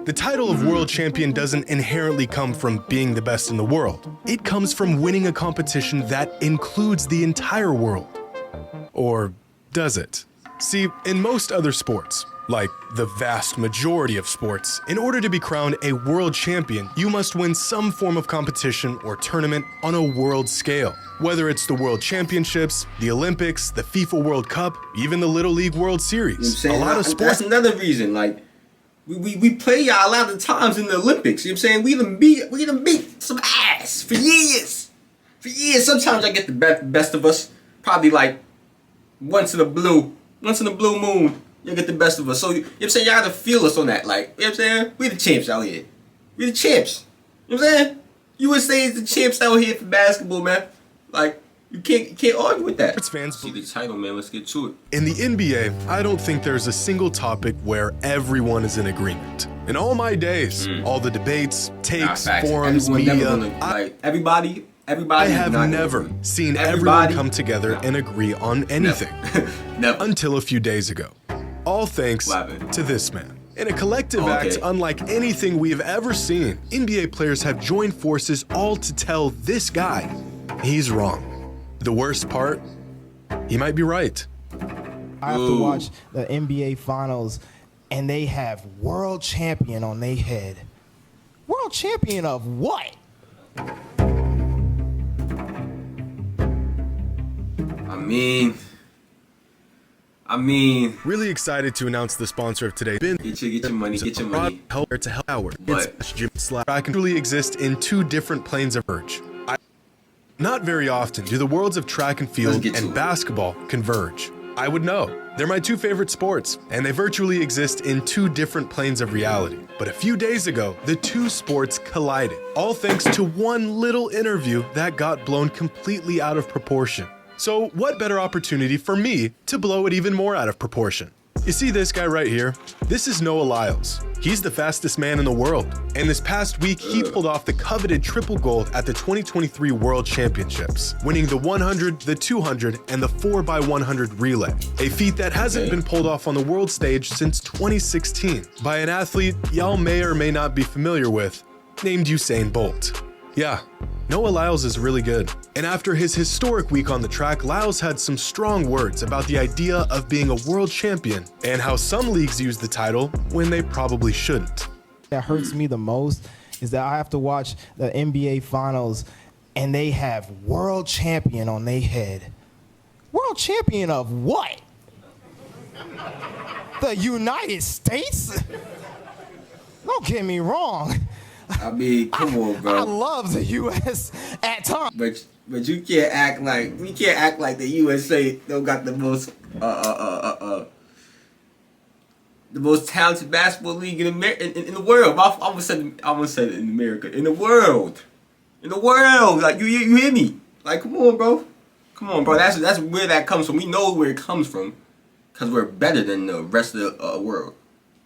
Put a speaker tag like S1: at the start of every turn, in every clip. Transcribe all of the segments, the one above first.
S1: The title of world champion doesn't inherently come from being the best in the world. It comes from winning a competition that includes the entire world. Or does it? See, in most other sports, like the vast majority of sports, in order to be crowned a world champion, you must win some form of competition or tournament on a world scale. Whether it's the World Championships, the Olympics, the FIFA World Cup, even the Little League World Series.
S2: You know what I'm saying? That's another reason, like, we play y'all a lot of times in the Olympics. You know what I'm saying? We done beat some ass for years. For years. Sometimes I get the best of us. Probably like once in a blue moon, you'll get the best of us. So you know what I'm saying? Y'all gotta feel us on that. Like, you know what I'm saying? We the champs out here. We the champs. You know what I'm saying? USA is the champs out here for basketball, man. Like, you can't argue with that.
S1: Fans
S2: see the title, man. Let's get to it.
S1: In the NBA, I don't think there's a single topic where everyone is in agreement. In all my days, all the debates, takes, forums, media,
S2: everybody.
S1: I have never seen everyone come together and agree on anything.
S2: Never.
S1: Until a few days ago. All thanks to this man. In a collective act unlike anything we have ever seen, NBA players have joined forces all to tell this guy he's wrong. The worst part, he might be right.
S3: I have to watch the NBA Finals, and they have world champion on their head. World champion of what?
S2: I mean,
S1: really excited to announce the sponsor of today.
S2: Get your money.
S1: Help to help Howard. I can truly exist in two different planes of urge. Not very often do the worlds of track and field and basketball converge. I would know. They're my two favorite sports, and they virtually exist in two different planes of reality. But a few days ago, the two sports collided, all thanks to one little interview that got blown completely out of proportion. So what better opportunity for me to blow it even more out of proportion? You see this guy right here? This is Noah Lyles. He's the fastest man in the world. And this past week, he pulled off the coveted triple gold at the 2023 World Championships, winning the 100, the 200, and the 4x100 relay, a feat that hasn't been pulled off on the world stage since 2016 by an athlete y'all may or may not be familiar with, named Usain Bolt. Yeah, Noah Lyles is really good. And after his historic week on the track, Lyles had some strong words about the idea of being a world champion and how some leagues use the title when they probably shouldn't.
S3: That hurts me the most is that I have to watch the NBA Finals and they have world champion on their head. World champion of what? The United States? Don't get me wrong.
S2: I mean, come on, bro.
S3: I love the U.S. at times,
S2: but you can't act like the USA don't got the most talented basketball league in the world. I almost said it in America. In the world. Like you hear me? Like come on, bro. That's where that comes from. We know where it comes from, because we're better than the rest of the world.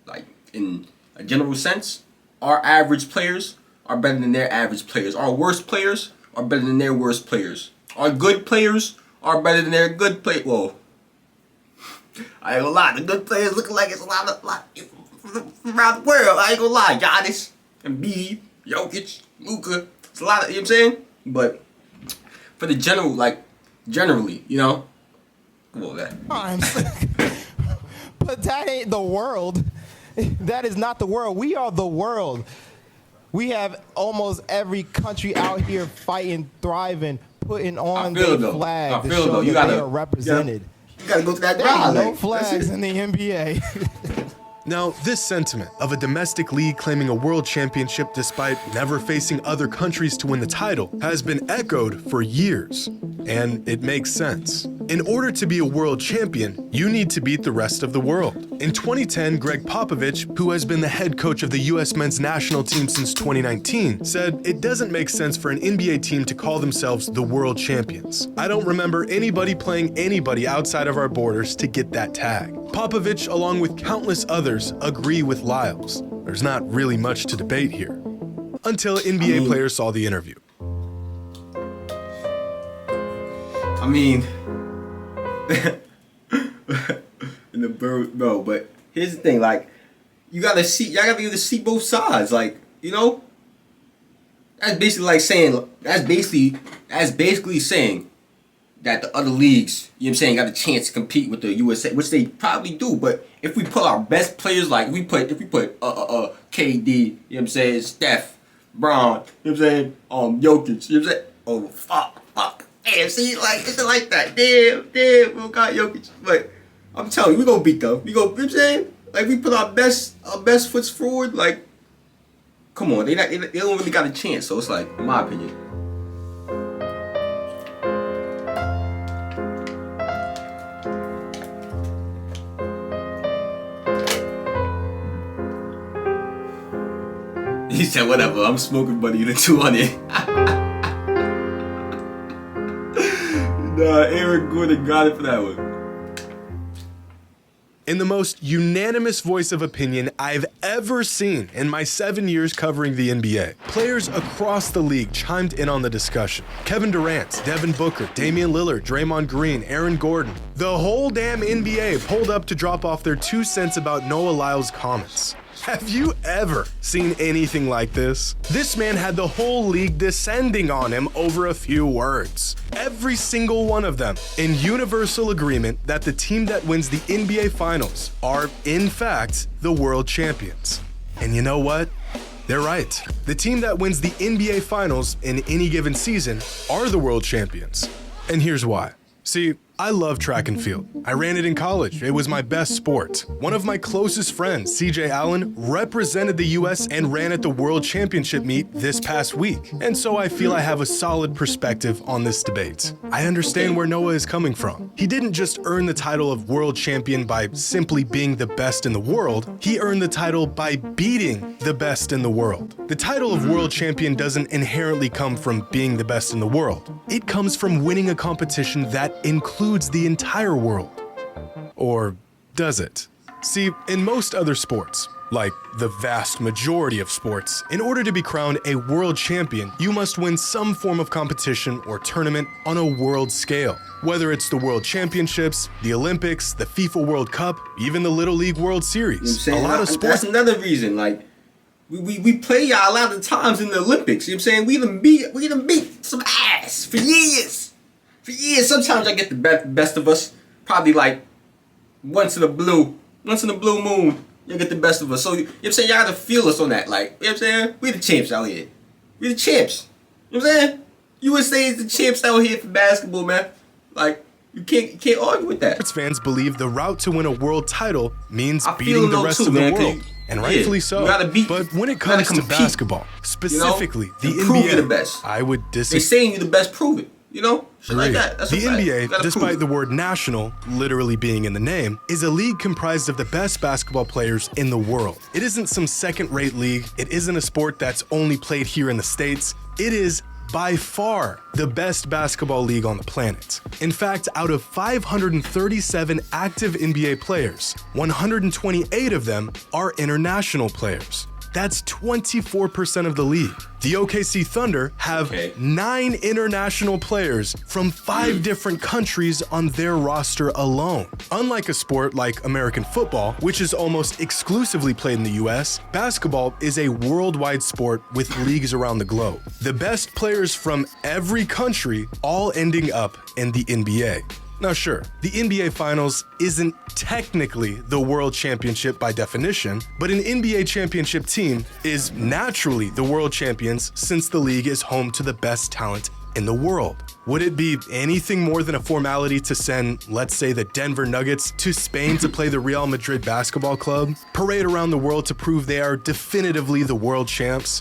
S2: Like in a general sense. Our average players are better than their average players. Our worst players are better than their worst players. Our good players are better than their good players. Whoa. I ain't gonna lie. The good players look like it's a lot around the world. I ain't gonna lie. Giannis, Embiid, Jokic, Luka. It's a lot of, you know what I'm saying? But for the generally, you know? Come on, man.
S3: But that ain't the world. That is not the world. We are the world. We have almost every country out here fighting, thriving, putting on their flag to show that they are represented.
S2: You gotta go to that
S3: There are
S2: ground.
S3: no flags in the NBA.
S1: Now, this sentiment of a domestic league claiming a world championship despite never facing other countries to win the title has been echoed for years, and it makes sense. In order to be a world champion, you need to beat the rest of the world. In 2010, Greg Popovich, who has been the head coach of the US men's national team since 2019, said it doesn't make sense for an NBA team to call themselves the world champions. I don't remember anybody playing anybody outside of our borders to get that tag. Popovich, along with countless others, agree with Lyles. There's not really much to debate here. Until NBA players saw the interview.
S2: I mean, in the bird, bro. But here's the thing, like, you gotta see. Y'all gotta be able to see both sides. Like, you know, that's basically like saying. That's basically saying that the other leagues, you know what I'm saying, got a chance to compete with the USA, which they probably do. But if we put our best players, like if we put KD, you know what I'm saying, Steph, Braun, you know what I'm saying, Jokic, you know what I'm saying, oh fuck, damn, see, like it's like that, damn, we got Jokic, but I'm telling you, we gonna beat them. We go, you know what I'm saying, like we put our best foots forward, like, come on, they don't really got a chance. So it's like, in my opinion. He said, whatever, I'm smoking buddy the 200. Nah, Aaron Gordon got it for that one.
S1: In the most unanimous voice of opinion I've ever seen in my 7 years covering the NBA, players across the league chimed in on the discussion. Kevin Durant, Devin Booker, Damian Lillard, Draymond Green, Aaron Gordon. The whole damn NBA pulled up to drop off their 2 cents about Noah Lyles' comments. Have you ever seen anything like this? This man had the whole league descending on him over a few words. Every single one of them in universal agreement that the team that wins the NBA Finals are, in fact, the world champions. And you know what? They're right. The team that wins the NBA Finals in any given season are the world champions. And here's why. See, I love track and field. I ran it in college. It was my best sport. One of my closest friends, CJ Allen, represented the US and ran at the World Championship meet this past week. And so I feel I have a solid perspective on this debate. I understand where Noah is coming from. He didn't just earn the title of world champion by simply being the best in the world. He earned the title by beating the best in the world. The title of world champion doesn't inherently come from being the best in the world. It comes from winning a competition that includes the entire world. Or does it? See, in most other sports, like the vast majority of sports, in order to be crowned a world champion, you must win some form of competition or tournament on a world scale. Whether it's the World Championships, the Olympics, the FIFA World Cup, even the Little League World Series.
S2: You know what I'm saying?
S1: A lot of sports.
S2: That's another reason, like, we play y'all a lot of times in the Olympics. You know what I'm saying? We done beat some ass for years. For years, sometimes I get the best of us. Probably like once in a blue moon, you'll get the best of us. So, you know what I'm saying? Y'all gotta feel us on that. Like, you know what I'm saying? We the champs out here. We the champs. You know what I'm saying? USA is the champs out here for basketball, man. Like, you can't argue with that.
S1: Sports fans believe the route to win a world title means
S2: I
S1: beating the rest of the
S2: man,
S1: world. And rightfully so. But when it comes to basketball, specifically the NBA,
S2: the best.
S1: I would disagree.
S2: They saying you the best, prove it. You know? Shit like that. That's
S1: the NBA, despite the
S2: word
S1: word national literally being in the name, is a league comprised of the best basketball players in the world. It isn't some second-rate league. It isn't a sport that's only played here in the States. It is by far the best basketball league on the planet. In fact, out of 537 active NBA players, 128 of them are international players. That's 24% of the league. The OKC Thunder have 9 international players from 5 different countries on their roster alone. Unlike a sport like American football, which is almost exclusively played in the US, basketball is a worldwide sport with leagues around the globe. The best players from every country all ending up in the NBA. Now sure, the NBA Finals isn't technically the World Championship by definition, but an NBA championship team is naturally the world champions since the league is home to the best talent in the world. Would it be anything more than a formality to send, let's say, the Denver Nuggets to Spain to play the Real Madrid basketball club, parade around the world to prove they are definitively the world champs?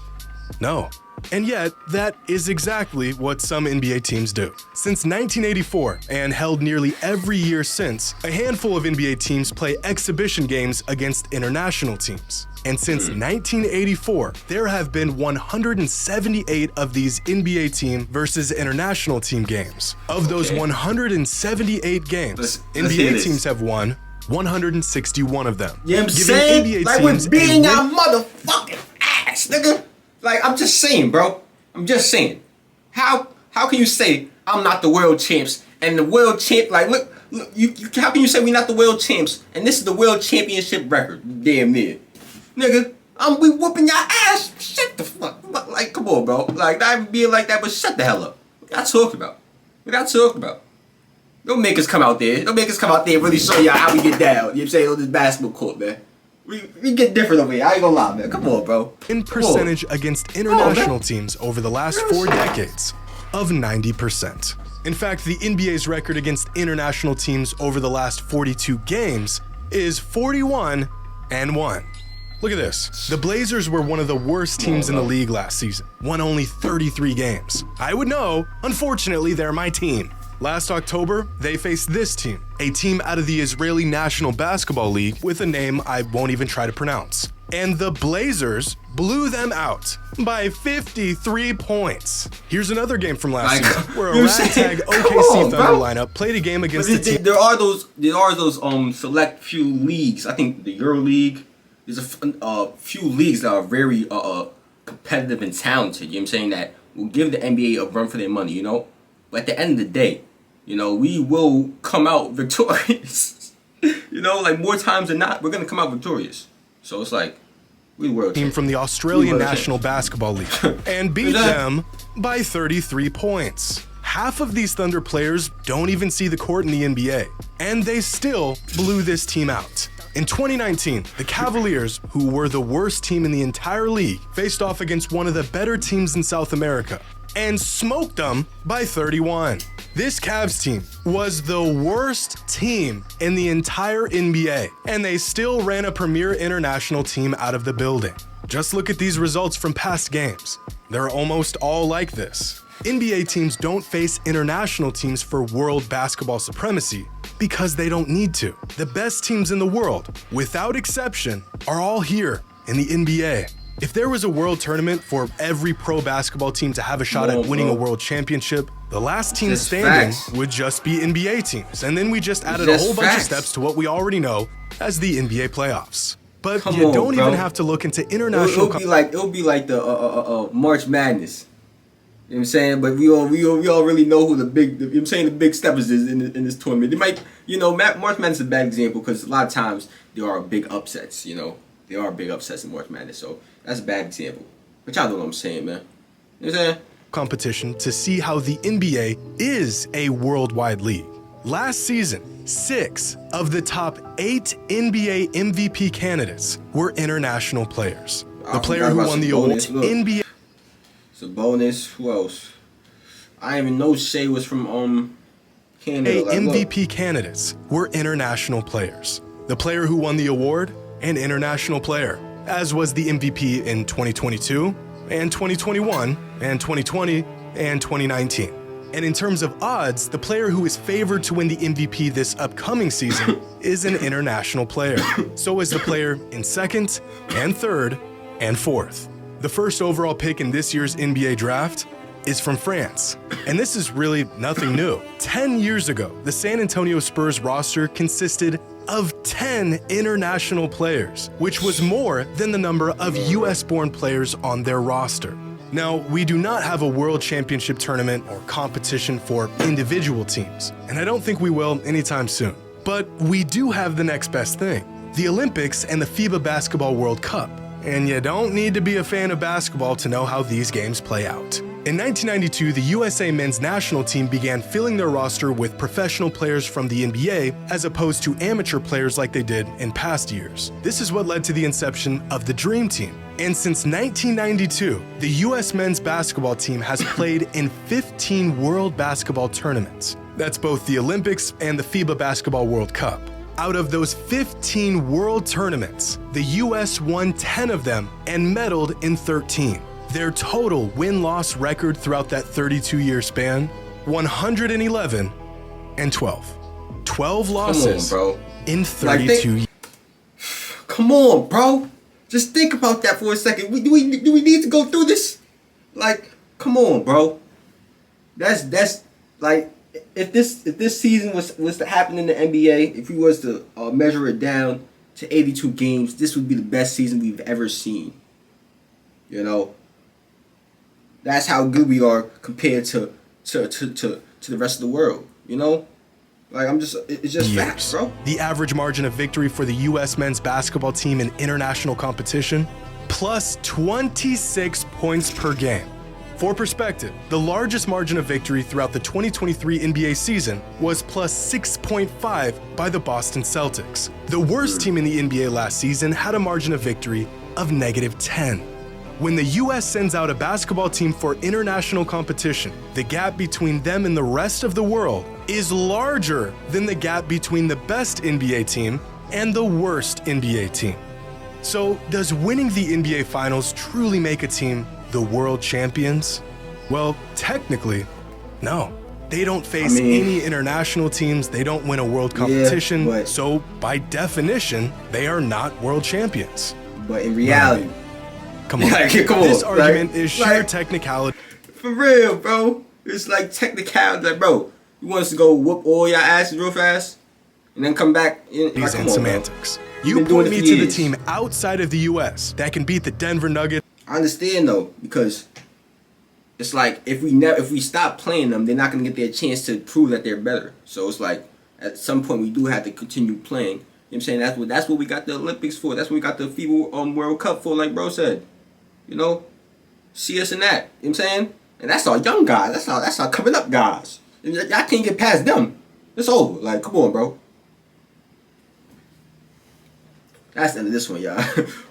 S1: No. And yet, that is exactly what some NBA teams do. Since 1984, and held nearly every year since, a handful of NBA teams play exhibition games against international teams. And since 1984, there have been 178 of these NBA team versus international team games. Of those 178 games, NBA teams have won 161 of them.
S2: You know what I'm saying?
S1: NBA
S2: like
S1: teams
S2: we're beating our motherfucking ass, nigga. Like, I'm just saying, bro. I'm just saying. How can you say I'm not the world champs and the world champ? Like, look, you how can you say we're not the world champs and this is the world championship record? Damn near. nigga. We whooping your ass. Shut the fuck. Like, come on, bro. Like, not even being like that, but shut the hell up. What y'all talking about? What y'all talking about? Don't make us come out there. Don't make us come out there and really show y'all how we get down. You know what I'm saying? On this basketball court, man. We get different over here. I ain't gonna lie, man. Come on, bro.
S1: In percentage against international teams over the last 4 decades of 90%. In fact, the NBA's record against international teams over the last 42 games is 41-1. Look at this. The Blazers were one of the worst teams in the league last season, won only 33 games. I would know, unfortunately, they're my team. Last October, they faced this team, a team out of the Israeli National Basketball League with a name I won't even try to pronounce. And the Blazers blew them out by 53 points. Here's another game from last season where a ragtag OKC Thunder lineup played a game against the team.
S2: There are those select few leagues. I think the Euro League. There's a few leagues that are very competitive and talented. You know what I'm saying? That will give the NBA a run for their money. You know, but at the end of the day, you know, we will come out victorious. You know, like more times than not, we're gonna come out victorious. So it's like we world
S1: team from the Australian National Basketball League and beat them by 33 points. Half of these Thunder players don't even see the court in the NBA, and they still blew this team out. In 2019, the Cavaliers, who were the worst team in the entire league, faced off against one of the better teams in South America and smoked them by 31. This Cavs team was the worst team in the entire NBA, and they still ran a premier international team out of the building. Just look at these results from past games. They're almost all like this. NBA teams don't face international teams for world basketball supremacy because they don't need to. The best teams in the world, without exception, are all here in the NBA. If there was a world tournament for every pro basketball team to have a shot at winning a world championship, the last team standing would just be NBA teams. And then we just added a whole bunch of steps to what we already know as the NBA playoffs. But you don't even have to look into international.
S2: It'll be like the March Madness. You know what I'm saying? But we all really know who the big, you know what I'm saying, the big steppers is in this tournament. They might, you know, March Madness is a bad example because a lot of times there are big upsets, you know. There are big upsets in March Madness, so that's a bad example. But y'all know what I'm saying, man. You know what I'm saying?
S1: Competition to see how the NBA is a worldwide league. Last season, 6 of the top 8 NBA MVP candidates were international players. The player who won the award, NBA.
S2: Sabonis, who else? I didn't even know Shea was from Canada.
S1: MVP candidates were international players. The player who won the award, an international player, as was the MVP in 2022 and 2021 and 2020 and 2019. And in terms of odds, the player who is favored to win the MVP this upcoming season is an international player. So is the player in second and third and fourth. The first overall pick in this year's NBA draft is from France. And this is really nothing new. 10 years ago, the San Antonio Spurs roster consisted of 10 international players, which was more than the number of US-born players on their roster. Now, we do not have a world championship tournament or competition for individual teams, and I don't think we will anytime soon. But we do have the next best thing, the Olympics and the FIBA Basketball World Cup. And you don't need to be a fan of basketball to know how these games play out. In 1992, the USA men's national team began filling their roster with professional players from the NBA as opposed to amateur players like they did in past years. This is what led to the inception of the Dream Team. And since 1992, the US men's basketball team has played in 15 world basketball tournaments. That's both the Olympics and the FIBA Basketball World Cup. Out of those 15 world tournaments, the US won 10 of them and medaled in 13. Their total win-loss record throughout that 32-year span, 111 and 12. 12 losses in 32 years.
S2: Come on, bro. Just think about that for a second. Do we need to go through this? Like, come on, bro. That's like, if this season was to happen in the NBA, if we was to measure it down to 82 games, this would be the best season we've ever seen. You know, that's how good we are compared to the rest of the world. You know, Like, it's just facts, bro.
S1: The average margin of victory for the U.S. men's basketball team in international competition, plus 26 points per game. For perspective, the largest margin of victory throughout the 2023 NBA season was plus 6.5 by the Boston Celtics. The worst team in the NBA last season had a margin of victory of -10. When the U.S. sends out a basketball team for international competition, the gap between them and the rest of the world is larger than the gap between the best NBA team and the worst NBA team. So, does winning the NBA Finals truly make a team the world champions? Well, technically, no. They don't face any international teams, they don't win a world competition, so by definition, they are not world champions.
S2: But in reality,
S1: come on. This argument is sheer technicality.
S2: For real, bro. It's like technicality. Like, bro, you want us to go whoop all your asses real fast and then come back in
S1: semantics. You point me to the team outside of the U.S. that can beat the Denver Nuggets.
S2: I understand though, because it's like if we stop playing them, they're not gonna get their chance to prove that they're better. So it's like at some point we do have to continue playing. You know what I'm saying? That's what we got the Olympics for. That's what we got the FIBA World Cup for, like bro said. You know? See us in that. You know what I'm saying? And that's our young guys. That's our coming up guys. Y'all can't get past them. It's over. Like, come on, bro. That's the end of this one, y'all.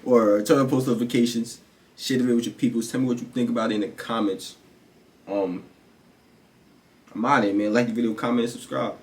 S2: Or turn on post notifications. Share the video with your people. Tell me what you think about it in the comments. I'm out of here, man. Like the video, comment, and subscribe.